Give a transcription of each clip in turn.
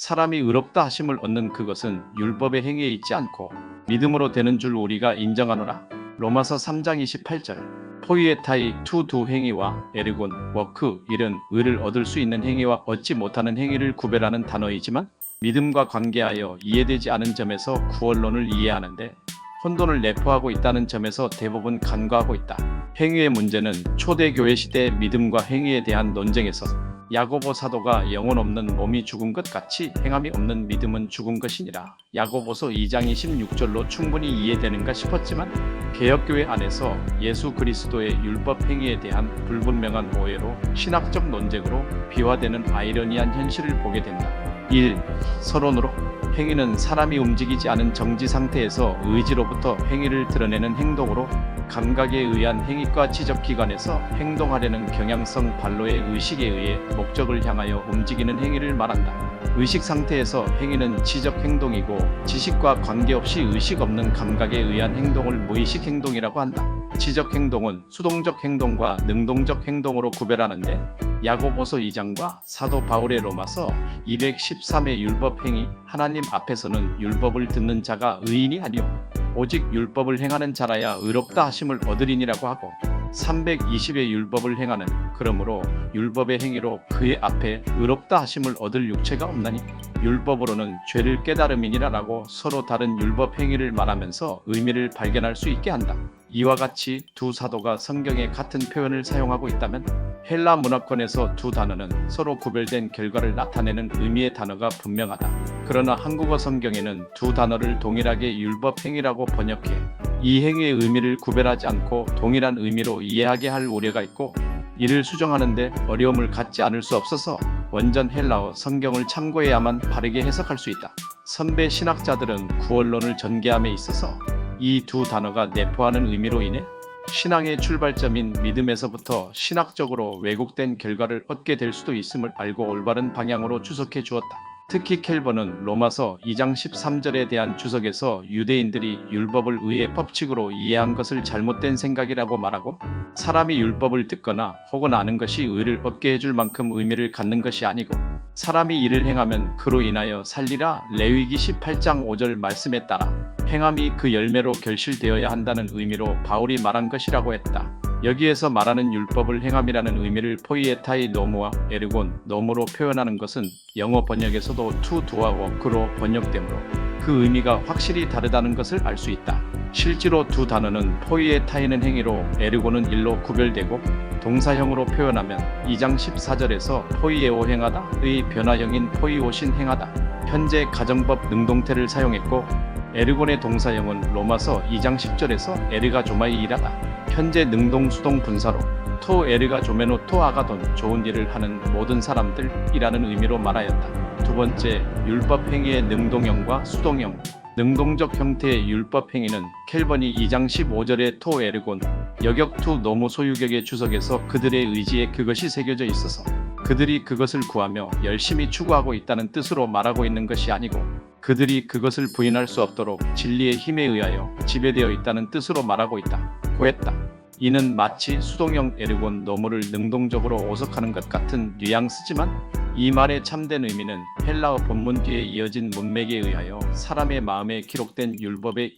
사람이 의롭다 하심을 얻는 그것은 율법의 행위에 있지 않고 믿음으로 되는 줄 우리가 인정하노라. 로마서 3장 28절. 포이에타이 투 행위와 에르곤 워크 일은 의를 얻을 수 있는 행위와 얻지 못하는 행위를 구별하는 단어이지만 믿음과 관계하여 이해되지 않은 점에서 구원론을 이해하는데 혼돈을 내포하고 있다는 점에서 대부분 간과하고 있다. 행위의 문제는 초대교회 시대 믿음과 행위에 대한 논쟁에서 야고보 사도가 영혼 없는 몸이 죽은 것 같이 행함이 없는 믿음은 죽은 것이니라. 야고보서 2장 26절로 충분히 이해되는가 싶었지만 개혁교회 안에서 예수 그리스도의 율법 행위에 대한 불분명한 오해로 신학적 논쟁으로 비화되는 아이러니한 현실을 보게 된다. 1. 서론으로 행위는 사람이 움직이지 않은 정지 상태에서 의지로부터 행위를 드러내는 행동으로 감각에 의한 행위과 지적기관에서 행동하려는 경향성 반로의 의식에 의해 목적을 향하여 움직이는 행위를 말한다. 의식 상태에서 행위는 지적 행동이고 지식과 관계없이 의식 없는 감각에 의한 행동을 무의식 행동이라고 한다. 지적 행동은 수동적 행동과 능동적 행동으로 구별하는데 야고보서 2장과 사도 바울의 로마서 213의 율법 행위, 하나님 앞에서는 율법을 듣는 자가 의인이 아니요 오직 율법을 행하는 자라야 의롭다 하심을 얻으리니라고 하고 320의 율법을 행하는 그러므로 율법의 행위로 그의 앞에 의롭다 하심을 얻을 육체가 없나니 율법으로는 죄를 깨달음이니라라고 서로 다른 율법 행위를 말하면서 의미를 발견할 수 있게 한다. 이와 같이 두 사도가 성경에 같은 표현을 사용하고 있다면 헬라 문화권에서 두 단어는 서로 구별된 결과를 나타내는 의미의 단어가 분명하다. 그러나 한국어 성경에는 두 단어를 동일하게 율법 행위라고 번역해 이 행위의 의미를 구별하지 않고 동일한 의미로 이해하게 할 우려가 있고 이를 수정하는데 어려움을 갖지 않을 수 없어서 원전 헬라어 성경을 참고해야만 바르게 해석할 수 있다. 선배 신학자들은 구원론을 전개함에 있어서 이 두 단어가 내포하는 의미로 인해 신앙의 출발점인 믿음에서부터 신학적으로 왜곡된 결과를 얻게 될 수도 있음을 알고 올바른 방향으로 주석해 주었다. 특히 켈번은 로마서 2장 13절에 대한 주석에서 유대인들이 율법을 의의 법칙으로 이해한 것을 잘못된 생각이라고 말하고 사람이 율법을 듣거나 혹은 아는 것이 의를 얻게 해줄 만큼 의미를 갖는 것이 아니고 사람이 이를 행하면 그로 인하여 살리라 레위기 18장 5절 말씀에 따라 행함이 그 열매로 결실되어야 한다는 의미로 바울이 말한 것이라고 했다. 여기에서 말하는 율법을 행함이라는 의미를 포이에타이 노무와 에르곤 노무로 표현하는 것은 영어 번역에서도 to do와 work로 번역되므로 그 의미가 확실히 다르다는 것을 알 수 있다. 실제로 두 단어는 포이에타이는 행위로 에르곤은 일로 구별되고 동사형으로 표현하면 2장 14절에서 포이에오 행하다의 변화형인 포이오신 행하다 현재 가정법 능동태를 사용했고 에르곤의 동사형은 로마서 2장 10절에서 에르가조마이 일하다 현재 능동수동 분사로 토 에르가조메노 토 아가돈 좋은 일을 하는 모든 사람들이라는 의미로 말하였다. 두 번째, 율법 행위의 능동형과 수동형 능동적 형태의 율법 행위는 켈번이 2장 15절의 토 에르곤 여격 투 노무 소유격의 주석에서 그들의 의지에 그것이 새겨져 있어서 그들이 그것을 구하며 열심히 추구하고 있다는 뜻으로 말하고 있는 것이 아니고 그들이 그것을 부인할 수 없도록 진리의 힘에 의하여 지배되어 있다는 뜻으로 말하고 있다. 고했다. 이는 마치 수동형 에르곤 노무를 능동적으로 오석하는 것 같은 뉘앙스지만 이 말의 참된 의미는 헬라어 본문 뒤에 이어진 문맥에 의하여 사람의 마음에 기록된 율법의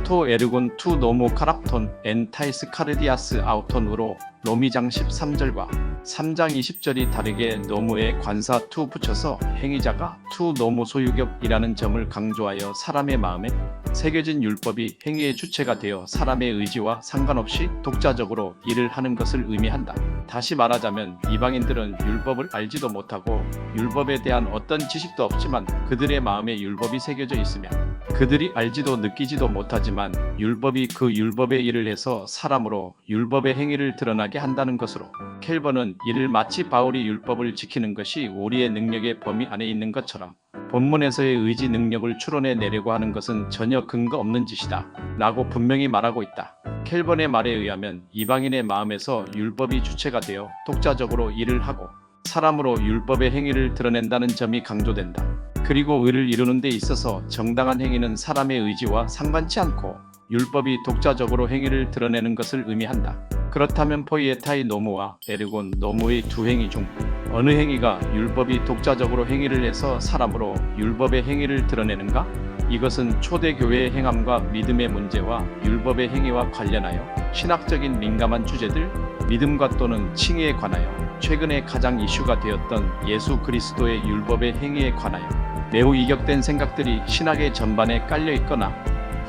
토 에르곤 투 노무 카랍톤 엔타이스 카르디아스 아우톤으로 로미장 13절과 3장 20절이 다르게 노무에 관사 투 붙여서 행위자가 투 노무 소유격이라는 점을 강조하여 사람의 마음에 새겨진 율법이 행위의 주체가 되어 사람의 의지와 상관없이 독자적으로 일을 하는 것을 의미한다. 다시 말하자면 이방인들은 율법을 알지도 못하고 율법에 대한 어떤 지식도 없지만 그들의 마음에 율법이 새겨져 있으며 그들이 알지도 느끼지도 못하지만 율법이 그 율법의 일을 해서 사람으로 율법의 행위를 드러나게 한다는 것으로 켈번은 이를 마치 바울이 율법을 지키는 것이 우리의 능력의 범위 안에 있는 것처럼 본문에서의 의지 능력을 추론해 내려고 하는 것은 전혀 근거 없는 짓이다 라고 분명히 말하고 있다. 켈번의 말에 의하면 이방인의 마음에서 율법이 주체가 되어 독자적으로 일을 하고 사람으로 율법의 행위를 드러낸다는 점이 강조된다. 그리고 의를 이루는 데 있어서 정당한 행위는 사람의 의지와 상관치 않고 율법이 독자적으로 행위를 드러내는 것을 의미한다. 그렇다면 포이에타이 노무와 에르곤 노무의 두 행위 중 어느 행위가 율법이 독자적으로 행위를 해서 사람으로 율법의 행위를 드러내는가? 이것은 초대교회의 행함과 믿음의 문제와 율법의 행위와 관련하여 신학적인 민감한 주제들, 믿음과 또는 칭의에 관하여 최근에 가장 이슈가 되었던 예수 그리스도의 율법의 행위에 관하여 매우 이격된 생각들이 신학의 전반에 깔려 있거나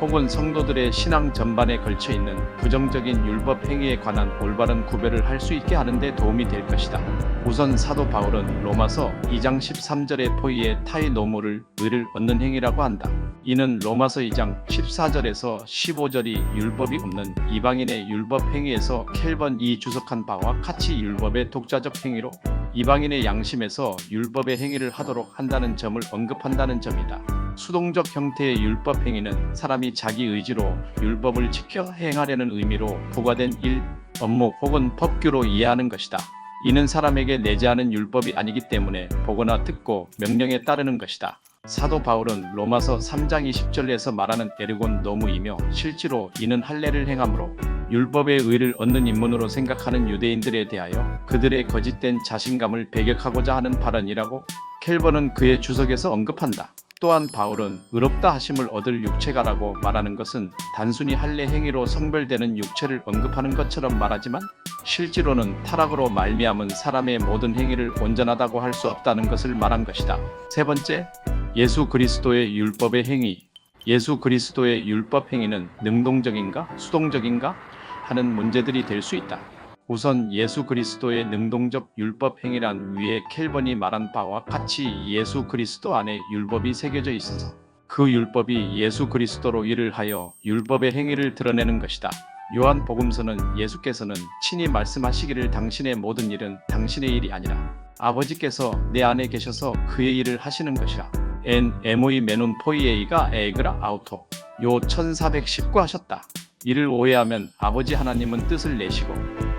혹은 성도들의 신앙 전반에 걸쳐 있는 부정적인 율법 행위에 관한 올바른 구별을 할 수 있게 하는 데 도움이 될 것이다. 우선 사도 바울은 로마서 2장 13절의 포이에 타이 노모를 의를 얻는 행위라고 한다. 이는 로마서 2장 14절에서 15절이 율법이 없는 이방인의 율법 행위에서 켈번이 주석한 바와 같이 율법의 독자적 행위로 이방인의 양심에서 율법의 행위를 하도록 한다는 점을 언급한다는 점이다. 수동적 형태의 율법 행위는 사람이 자기 의지로 율법을 지켜 행하려는 의미로 부과된 일, 업무 혹은 법규로 이해하는 것이다. 이는 사람에게 내재하는 율법이 아니기 때문에 보거나 듣고 명령에 따르는 것이다. 사도 바울은 로마서 3장 20절에서 말하는 에르곤 노무이며 실제로 이는 할례를 행함으로 율법의 의를 얻는 인문으로 생각하는 유대인들에 대하여 그들의 거짓된 자신감을 배격하고자 하는 발언이라고 켈번은 그의 주석에서 언급한다. 또한 바울은 의롭다 하심을 얻을 육체가라고 말하는 것은 단순히 할례 행위로 성별되는 육체를 언급하는 것처럼 말하지만 실제로는 타락으로 말미암은 사람의 모든 행위를 온전하다고 할 수 없다는 것을 말한 것이다. 세 번째, 예수 그리스도의 율법의 행위. 예수 그리스도의 율법 행위는 능동적인가 수동적인가 하는 문제들이 될 수 있다. 우선 예수 그리스도의 능동적 율법 행위란 위에 켈번이 말한 바와 같이 예수 그리스도 안에 율법이 새겨져 있어서 그 율법이 예수 그리스도로 일을 하여 율법의 행위를 드러내는 것이다. 요한복음서는 예수께서는 친히 말씀하시기를 당신의 모든 일은 당신의 일이 아니라 아버지께서 내 안에 계셔서 그의 일을 하시는 것이라. 엔 에모이 메논 포이에이가 에그라 아우토 요 1419 하셨다. 이를 오해하면 아버지 하나님은 뜻을 내시고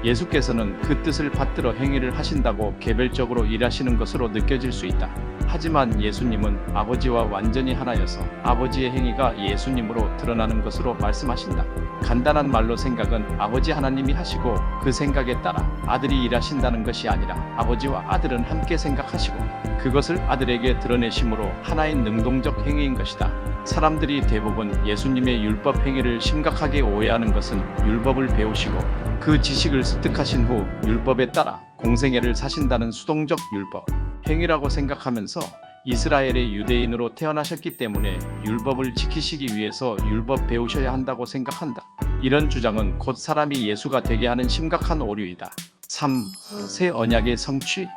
예수께서는 그 뜻을 받들어 행위를 하신다고 개별적으로 일하시는 것으로 느껴질 수 있다. 하지만 예수님은 아버지와 완전히 하나여서 아버지의 행위가 예수님으로 드러나는 것으로 말씀하신다. 간단한 말로 생각은 아버지 하나님이 하시고 그 생각에 따라 아들이 일하신다는 것이 아니라 아버지와 아들은 함께 생각하시고 그것을 아들에게 드러내심으로 하나의 능동적 행위인 것이다. 사람들이 대부분 예수님의 율법 행위를 심각하게 오해하는 것은 율법을 배우시고 그 지식을 습득하신 후 율법에 따라 공생애를 사신다는 수동적 율법 행위라고 생각하면서 이스라엘의 유대인으로 태어나셨기 때문에 율법을 지키시기 위해서 율법 배우셔야 한다고 생각한다. 이런 주장은 곧 사람이 예수가 되게 하는 심각한 오류이다. 3. 새 언약의 성취.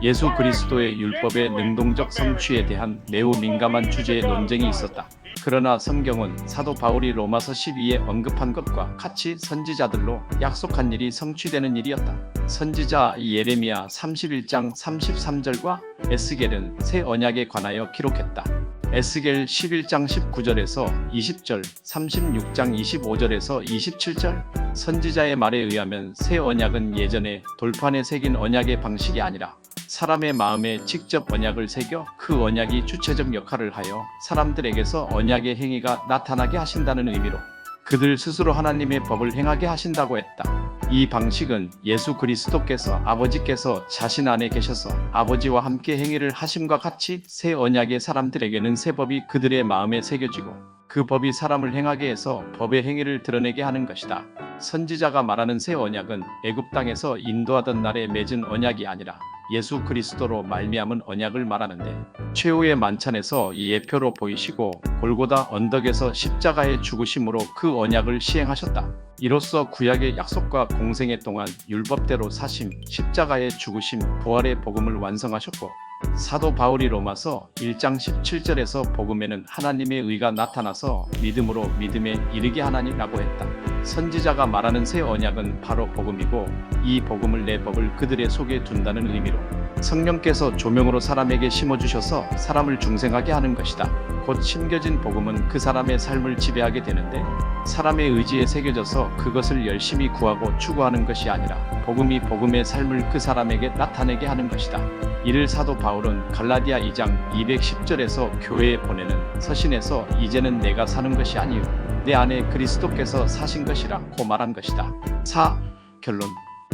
예수 그리스도의 율법의 능동적 성취에 대한 매우 민감한 주제의 논쟁이 있었다. 그러나 성경은 사도 바울이 로마서 12에 언급한 것과 같이 선지자들로 약속한 일이 성취되는 일이었다. 선지자 예레미야 31장 33절과 에스겔은 새 언약에 관하여 기록했다. 에스겔 11장 19절에서 20절, 36장 25절에서 27절 선지자의 말에 의하면 새 언약은 예전에 돌판에 새긴 언약의 방식이 아니라 사람의 마음에 직접 언약을 새겨 그 언약이 주체적 역할을 하여 사람들에게서 언약의 행위가 나타나게 하신다는 의미로 그들 스스로 하나님의 법을 행하게 하신다고 했다. 이 방식은 예수 그리스도께서 아버지께서 자신 안에 계셔서 아버지와 함께 행위를 하심과 같이 새 언약의 사람들에게는 새 법이 그들의 마음에 새겨지고 그 법이 사람을 행하게 해서 법의 행위를 드러내게 하는 것이다. 선지자가 말하는 새 언약은 애굽 땅에서 인도하던 날에 맺은 언약이 아니라 예수 그리스도로 말미암은 언약을 말하는데 최후의 만찬에서 이 예표로 보이시고 골고다 언덕에서 십자가의 죽으심으로 그 언약을 시행하셨다. 이로써 구약의 약속과 공생애 동안 율법대로 사심, 십자가의 죽으심, 부활의 복음을 완성하셨고 사도 바울이 로마서 1장 17절에서 복음에는 하나님의 의가 나타나서 믿음으로 믿음에 이르게 하나니라고 했다. 선지자가 말하는 새 언약은 바로 복음이고 이 복음을 내 법을 그들의 속에 둔다는 의미로 성령께서 조명으로 사람에게 심어주셔서 사람을 중생하게 하는 것이다. 곧 심겨진 복음은 그 사람의 삶을 지배하게 되는데 사람의 의지에 새겨져서 그것을 열심히 구하고 추구하는 것이 아니라 복음이 복음의 삶을 그 사람에게 나타내게 하는 것이다. 이를 사도 바울은 갈라디아 2장 210절에서 교회에 보내는 서신에서 이제는 내가 사는 것이 아니요 내 안에 그리스도께서 사신 것이라고 말한 것이다. 4. 결론.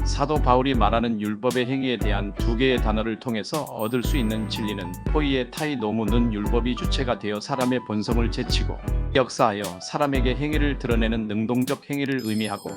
사도 바울이 말하는 율법의 행위에 대한 두 개의 단어를 통해서 얻을 수 있는 진리는 포이에타이 노무는 율법이 주체가 되어 사람의 본성을 제치고 역사하여 사람에게 행위를 드러내는 능동적 행위를 의미하고,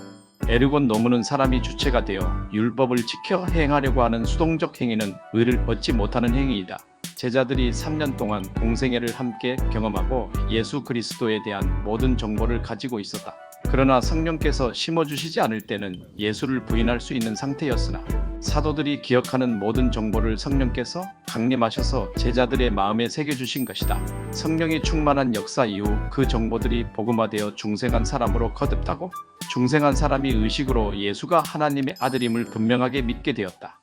에르곤 노무는 사람이 주체가 되어 율법을 지켜 행하려고 하는 수동적 행위는 의를 얻지 못하는 행위이다. 제자들이 3년 동안 공생애를 함께 경험하고 예수 그리스도에 대한 모든 정보를 가지고 있었다. 그러나 성령께서 심어주시지 않을 때는 예수를 부인할 수 있는 상태였으나, 사도들이 기억하는 모든 정보를 성령께서 강림하셔서 제자들의 마음에 새겨주신 것이다. 성령이 충만한 역사 이후 그 정보들이 복음화되어 중생한 사람으로 거듭나고, 중생한 사람이 의식으로 예수가 하나님의 아들임을 분명하게 믿게 되었다.